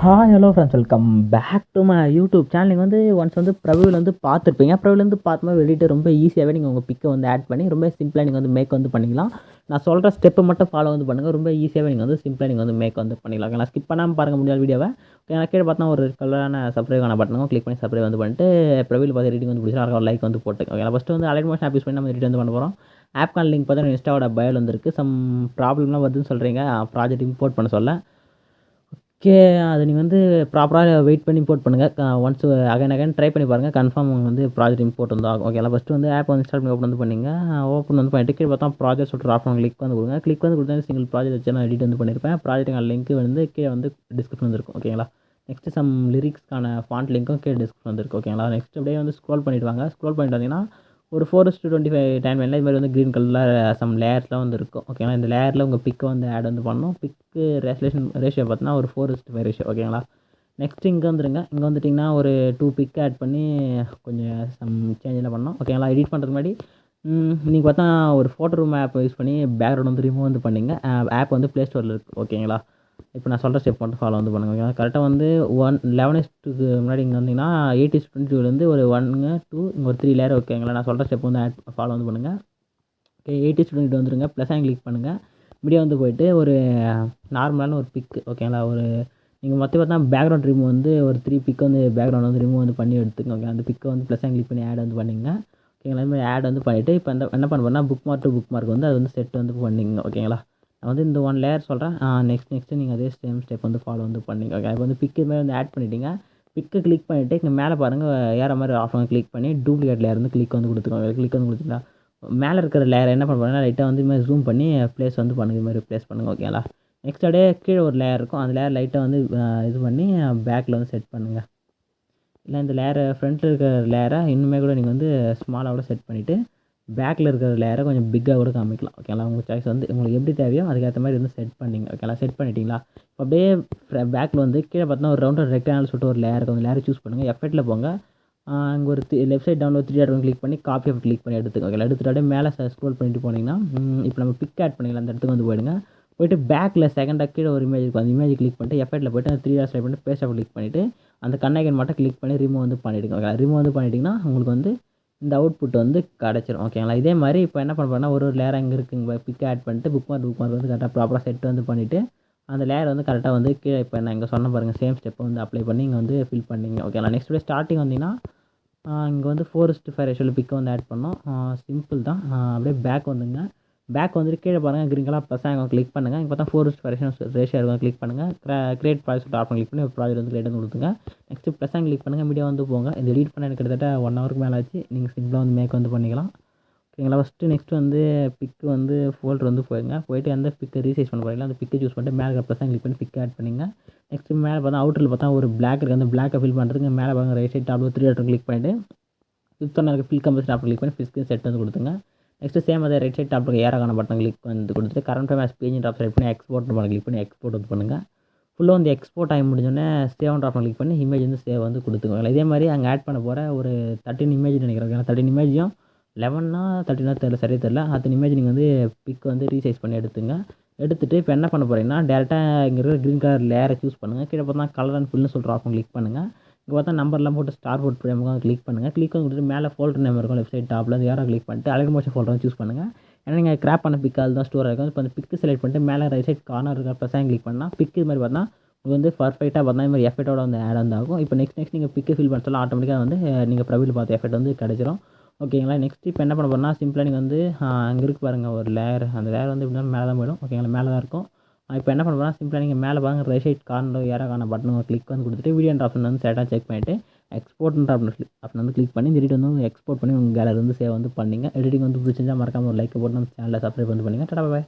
Hi hello friends, welcome back to my YouTube channel. நீங்கள் வந்து once வந்து ப்ரவியூவில் வந்து பார்த்துருப்பீங்க. ப்ரவியூலேருந்து பார்க்கும்போது வெளியிட்டு ரொம்ப ஈஸியாகவே நீங்கள் உங்கள் பிக்கை வந்து ஆட் பண்ணி ரொம்ப சிம்பிளாக நீங்கள் வந்து மேக் வந்து பண்ணிக்கலாம். நான் சொல்கிற ஸ்டெப்பை மட்டும் ஃபாலோ வந்து பண்ணுங்கள். ரொம்ப ஈஸியாகவே நீங்கள் வந்து சிம்பிளாக நீங்கள் வந்து மேக் வந்து பண்ணிக்கலாம். ஓகே, நான் ஸ்கிப் பண்ணாமல் பாருங்கள் முடியாத வீடியோவை. ஓகே, கீழே பார்த்தா ஒரு கலரான சப்ஸ்கிரைப் பட்டனும் கிளிக் பண்ணி சப்ஸ்கிரைப் வந்து பண்ணிட்டு ப்ரவியூவில் பார்த்து எடிட்டிங் வந்து பிடிச்சா ஒரு லைக் வந்து போட்டு. ஓகே, நான் ஃபஸ்ட்டு வந்து அலைட் மோஷன் ஆப் யூஸ் பண்ணி நம்ம எடிட் வந்து பண்ண போகிறோம். ஆப்கான் லிங்க் பார்த்தா இன்ஸ்டாவோட பயோவில் வந்துருக்கு. சம் ப்ராப்ளம்லாம் வருதுன்னு சொல்கிறீங்க ப்ராஜெக்ட் இம்போர்ட் பண்ண சொல்ல. ஓகே, அது நீங்கள் வந்து ப்ராப்பராக வெயிட் பண்ணி இம்போர்ட் பண்ணுங்கள். ஒன்ஸ் அகைன் ட்ரை பண்ணி பாருங்கள். கன்ஃபார்ம் வந்து ப்ராஜெக்ட் இம்போர்ட் வந்து ஆகும். ஓகேங்களா, ஃபஸ்ட்டு வந்து ஆப் வந்து இன்ஸ்டால் பண்ணி ஓப்பன் வந்து பண்ணிங்க. ஓப்பன் வந்து பண்ணிட்டு கீழே பார்த்தா ப்ராஜெக்ட் சொல்லிட்டு ஆப்ஷன் கிளிக் வந்து கொடுங்க. கிளிக் வந்து கொடுத்தா சிங்கிள் ப்ராஜெக்ட் வச்சு நான் எடிட் வந்து பண்ணியிருப்பேன். ப்ராஜெக்ட்டுக்கான லிங்க் வந்து கீழே வந்து டிஸ்கிரிப்ஷன் வந்துருக்கும். ஓகேங்களா, நெக்ஸ்ட்டு சம் லிரிக்ஸ்க்கான ஃபாண்ட் லிங்க்கும் கீழே டிஸ்கிரிப்ஷன் வந்துருக்கு. ஓகேங்களா, நெக்ஸ்ட் அப்படியே வந்து ஸ்க்ரோல் பண்ணிட்டு வாங்க. ஸ்க்ரோல் பண்ணிட்டு வந்தீங்கன்னா ஒரு 4:25 டைம் லைனில் இது மாதிரி வந்து க்ரீன் கலரில் சம் லேயர்ஸ்லாம் வந்து இருக்கும். ஓகேங்களா, இந்த லேயரில் உங்கள் பிக்கை வந்து ஆட் வந்து பண்ணணும். பிக்கு ரேஷியோ பார்த்தீங்கன்னா ஒரு 4:5 ரேஷியோ. ஓகேங்களா, நெக்ஸ்ட் இங்கே வந்துருங்க. இங்கே வந்துட்டிங்கன்னா ஒரு 2 பிக் ஆட் பண்ணி கொஞ்சம் சம் சேஞ்செலாம் பண்ணணும். ஓகேங்களா, எடிட் பண்ணுறதுக்கு முன்னாடி நீங்கள் பார்த்தா ஒரு ஃபோட்டோ ரூம் ஆப் யூஸ் பண்ணி பேக்ரவுண்ட் வந்து ரிமூவ் வந்து பண்ணிங்க. ஆப் வந்து ப்ளே ஸ்டோரில் இருக்குது. ஓகேங்களா, இப்போ நான் சொல்கிற ஸ்டெப் மட்டும் ஃபாலோ வந்து பண்ணுங்கள். ஓகேங்களா, கரெக்டாக வந்து 11:2க்கு முன்னாடி இங்கே வந்தீங்கன்னா 8:22 ஒரு 1 2 இங்கே ஒரு 3 லேயர். ஓகேங்களா, நான் சொல்கிற ஸ்டெப் வந்து ஃபாலோ வந்து பண்ணுங்கள். ஓகே, 8:22 வந்துருங்க. ப்ளஸ் கிளிக் பண்ணுங்கள். மீடியா வந்து போயிட்டு ஒரு நார்மலான ஒரு பிக்கு. ஓகேங்களா, ஒரு நீங்கள் மொத்தம் பார்த்தா பேக்ரவுண்ட் ரிமூவ் வந்து ஒரு 3 பிக் வந்து பேக்ரவுண்ட் வந்து ரிமூவ் வந்து பண்ணி எடுத்துக்கோங்க. ஓகே, அந்த பிக்கை வந்து ப்ளஸ் கிளிக் பண்ணி ஆட் வந்து பண்ணிங்க. ஓகேங்களா, இந்த மாதிரி ஆட் வந்து பண்ணிவிட்டு இப்போ என்ன பண்ண போகிறேன்னா book mark to book mark வந்து அது வந்து செட் வந்து பண்ணிங்க. ஓகேங்களா, நான் வந்து இந்த 1 லேயர் சொல்கிறேன். நெக்ஸ்ட்டு நீங்கள் அதே சேம் ஸ்டெப் வந்து ஃபாலோ வந்து பண்ணிங்க. ஓகே, இப்போ வந்து பிக்கு மாதிரி வந்து ஆட் பண்ணிட்டீங்க. பிக்கை கிளிக் பண்ணிவிட்டு இங்கே மேலே பாருங்கள் ஏற மாதிரி ஆப்ஷன் கிளிக் பண்ணி டூப்ளிகேட் லேயர் வந்து கிளிக் வந்து கொடுத்துக்கோங்க. கிளிக் வந்து கொடுத்தீங்கன்னா மேலே இருக்கிற லேயர் என்ன பண்ண போகிறேன்னா லைட்டாக வந்து இது மாதிரி ஜூம் பண்ணி ப்ளேஸ் வந்து பண்ணுங்க. இது மாதிரி ப்ளேஸ் பண்ணுங்கள். ஓகேங்களா, நெக்ஸ்ட் அப்படியே கீழே ஒரு லேயர் இருக்கும். அந்த லேயர் லைட்டாக வந்து இது பண்ணி பேக்கில் வந்து செட் பண்ணுங்கள். இல்லை இந்த லேயரை ஃப்ரண்ட்டில் இருக்கிற லேயரை இன்னுமே கூட நீங்கள் வந்து ஸ்மாலாக கூட செட் பண்ணிவிட்டு பேக்கில் இருக்கிற லேயரை கொஞ்சம் பிக்காக கூட காமிக்கலாம். ஓகேங்களா, உங்கள் சாய்ஸ் வந்து உங்களுக்கு எப்படி தேவையோ அதுக்கேற்ற மாதிரி வந்து செட் பண்ணிங்க. ஓகேங்களா, செட் பண்ணிட்டீங்களா, இப்போ அப்படியே பேக்கில் வந்து கீழே பார்த்தீங்கன்னா ஒரு ரவுண்டர் ரெக்டாங்கிள் சொல்லிட்டு ஒரு லேயர் இருக்கும். அந்த லேயரை சூஸ் பண்ணுங்கள். எஃபெக்ட்டில் போங்க. இங்கே ஒரு லெஃப்ட் சைட் டவுனில் 3 டாட் கிளிக் பண்ணி காப்பி ஆஃப் கிளிக் பண்ணி எடுத்துக்கோங்க. ஓகே, எடுத்துகிட்டு அப்படியே மேலே ஸ்க்ரோல் பண்ணிட்டு போனீங்கன்னா இப்போ நம்ம பிக் ஆட் பண்ணிக்கலாம். அந்த இடத்துக்கு வந்து போயிடுங்க. போய்ட்டு பேக்கில் செகண்டாக கீழே ஒரு இமேஜ் இருக்கும். அந்த இமேஜ் கிளிக் பண்ணிட்டு எஃபெக்ட்டில் போய்ட்டு அந்த 3 டாட் செலக்ட் பண்ணிட்டு பேஸ்ட் ஆஃப் கிளிக் பண்ணிவிட்டு அந்த கண்ணாய்க்கன் மட்டும் கிளிக் பண்ணி ரிமூவ் வந்து பண்ணிவிடுங்க. ஓகே, ரிமூவ் வந்து பண்ணிட்டீங்கன்னா உங்களுக்கு வந்து இந்த அவுட்புட் வந்து கிடச்சிரும். ஓகேங்களா, இதே மாதிரி இப்போ என்ன பண்ண போகிறேன்னா ஒரு லேயர் இங்கே இருக்குங்க பிக் ஆட் பண்ணிட்டு புக் மார்க் வந்து கரெக்டாக ப்ராப்பராக செட் வந்து பண்ணிவிட்டு அந்த லேயர் வந்து கரெக்டாக வந்து கீழே இப்போ நான் இங்கே சொன்ன பாருங்கள் சேம் ஸ்டெப்பை வந்து அப்ளை பண்ணி இங்கே வந்து ஃபில் பண்ணிங்க. ஓகேங்களா, நெக்ஸ்ட் ஸ்டார்டிங் வந்தீங்கன்னா இங்கே வந்து 4:5 ரேஷியோவில் பிக்கை வந்து ஆட் பண்ணோம். சிம்பிள் தான். அப்படியே பேக் வந்துங்க. பேக் வந்துட்டு கீழே பாருங்கள் க்ரீன் கலர் ப்ளஸ் கிளிக் பண்ணுங்கள். இங்கே பார்த்தா 4:5 ரேஷியோ இருக்கும். கிளிக் பண்ணுங்கள். கிரியேட் ப்ராஜெக்ட் ஆப்ஷன் கிளிக் பண்ணி ஒரு ப்ராஜெக்ட் வந்து கிரியேட் வந்து கொடுத்துங்க. நெக்ஸ்ட்டு ப்ளஸ் கிளிக் பண்ணுங்கள். மீடியா வந்து போங்க. இந்த எடிட் பண்ண எனக்கு கிட்டத்தட்ட 1 ஹவருக்கு மேலே ஆச்சு. நீங்கள் சிம்பிளாக வந்து மேக் வந்து பண்ணிக்கலாம். ஓகேங்களா, நெக்ஸ்ட் வந்து பிக்கு வந்து ஃபோல்டர் வந்து போயிடுங்க. போயிட்டு எந்த பிக்கை ரீசைஸ் பண்ண போகிறீங்களோ அந்த பிக்கை சூஸ் பண்ணிட்டு மேலே ப்ளஸ் கிளிக் பண்ணி பிக் ஆட் பண்ணிங்க. நெக்ஸ்ட்டு மேலே பார்த்தா அவுட்டரில் பார்த்தா ஒரு பிளாக் இருக்குது. அந்த பிளாக்கை ஃபில் பண்ணுறதுக்கு மேலே பாருங்கள் ரைட் சைட் டாப்பில் 3 டாட் கிளிக் பண்ணிவிட்டு ஃபிஃப்த் ஒன்று ஃபில் கம்பல்சரி ஆப்ஷன் கிளிக் பண்ணி ஃபிஸ்க்கு செட் வந்து கொடுத்துங்க. நெக்ஸ்ட்டு சேம் அதே ரைட் சைட் டாப்பில் ஏராகான பட்டன் கிளிக் வந்து கொடுத்துட்டு current time as page top select பண்ணி எக்ஸ்போர்ட் பண்ண கிளிக் பண்ணி எக்ஸ்போர்ட் வந்து பண்ணுங்கள். ஃபுல்லாக வந்து எக்ஸ்போர்ட் ஆகி முடிஞ்சோடனே சேவ் ஆப்ஷன் கிளிக் பண்ணி இமேஜ் வந்து சேவ் வந்து கொடுத்துக்கோங்க. இதே மாதிரி அங்கே ஆட் பண்ண போகிற ஒரு 13 இமேஜ் நினைக்கிறேன். ஏன்னா 13 இமேஜையும் 11 13 தெரியல, சரியாக தெரியல. 13 இமேஜ் நீங்கள் வந்து பிக் வந்து ரீசைஸ் பண்ணி எடுத்துங்க. எடுத்துகிட்டு இப்போ என்ன பண்ண போகிறீங்கன்னா டேரெக்டாக இங்கே இருக்கிற க்ரீன் கலர் லேயரை சூஸ் பண்ணுங்கள். கீழே பார்த்தா கலர் அண்ட் ஃபில்னு சொல்கிற ஆப்ஷன் கிளிக் பண்ணுங்கள். இங்கே பார்த்தா நம்பர்லாம் போட்டு ஸ்டார் போட்டு பிரேமுகம் கிளிக் பண்ணுங்கள். கிளிக் வந்து கொடுத்துட்டு மேலே ஃபோல்டர் நேம் இருக்கும். லெஃப்ட் சைட் டாப்பில் அது யாரோ கிளிக் பண்ணிட்டு அலைட் மோஷன் ஃபோல்டர் சூஸ் பண்ணுங்கள். ஏன்னா நீங்கள் கிராப் பண்ண பிக் அதுதான் ஸ்டோர் ஆகும். இப்போ அந்த பிக்கு செலக்ட் பண்ணிட்டு மேலே ரைட் சைட் கார்னர் இருக்க ப்ளஸ் கிளிக் பண்ணால் பிக்கு இது மாதிரி பார்த்தா உங்களுக்கு வந்து பர்ஃபெக்டாக பார்த்தா இது மாதிரி எஃபெக்டோட வந்து ஆட் வந்து ஆகும். இப்போ நெக்ஸ்ட் நீங்கள் பிக்கு ஃபில் பண்ண சொல்ல ஆட்டோமேட்டிக்காக வந்து நீங்கள் ப்ரொஃபைல் பார்த்த எஃபெக்ட் வந்து கிடச்சிரும். ஓகேங்களா, நெக்ஸ்ட் இப்போ என்ன பண்ண போகிறோம்னா சிம்பிளாக நீங்கள் வந்து அங்கே இருக்கு பாருங்கள் ஒரு லேயர். அந்த லேயர் வந்து எப்படின்னா மேலே தான் போயிடும். ஓகேங்களா, மேலே தான் இருக்கும். இப்போ என்ன பண்ண போகிறோம்னா சிம்பிளாக நீங்கள் மேலே பாருங்கள் ரைட் சைட் கார்னர் ஏராகான பட்டன் கிளிக் வந்து கொடுத்துட்டு வீடியோ ஆப்ஷன் வந்து செட்டாக செக் பண்ணிவிட்டு எக்ஸ்போர்ட்ன்ற ஆப்ஷன் வந்து கிளிக் பண்ணி இந்த எடிட் வந்து எக்ஸ்போர்ட் பண்ணி உங்கள் கேலரி வந்து சேவ் வந்து பண்ணிங்க. எடிட்டிங் வந்து பிடிச்சிருந்தா மறக்காமல் ஒரு லைக் போட்டு நம்ம சேனலில் சப்ஸ்கிரைப் வந்து பண்ணுங்கள். டாடா பாய்.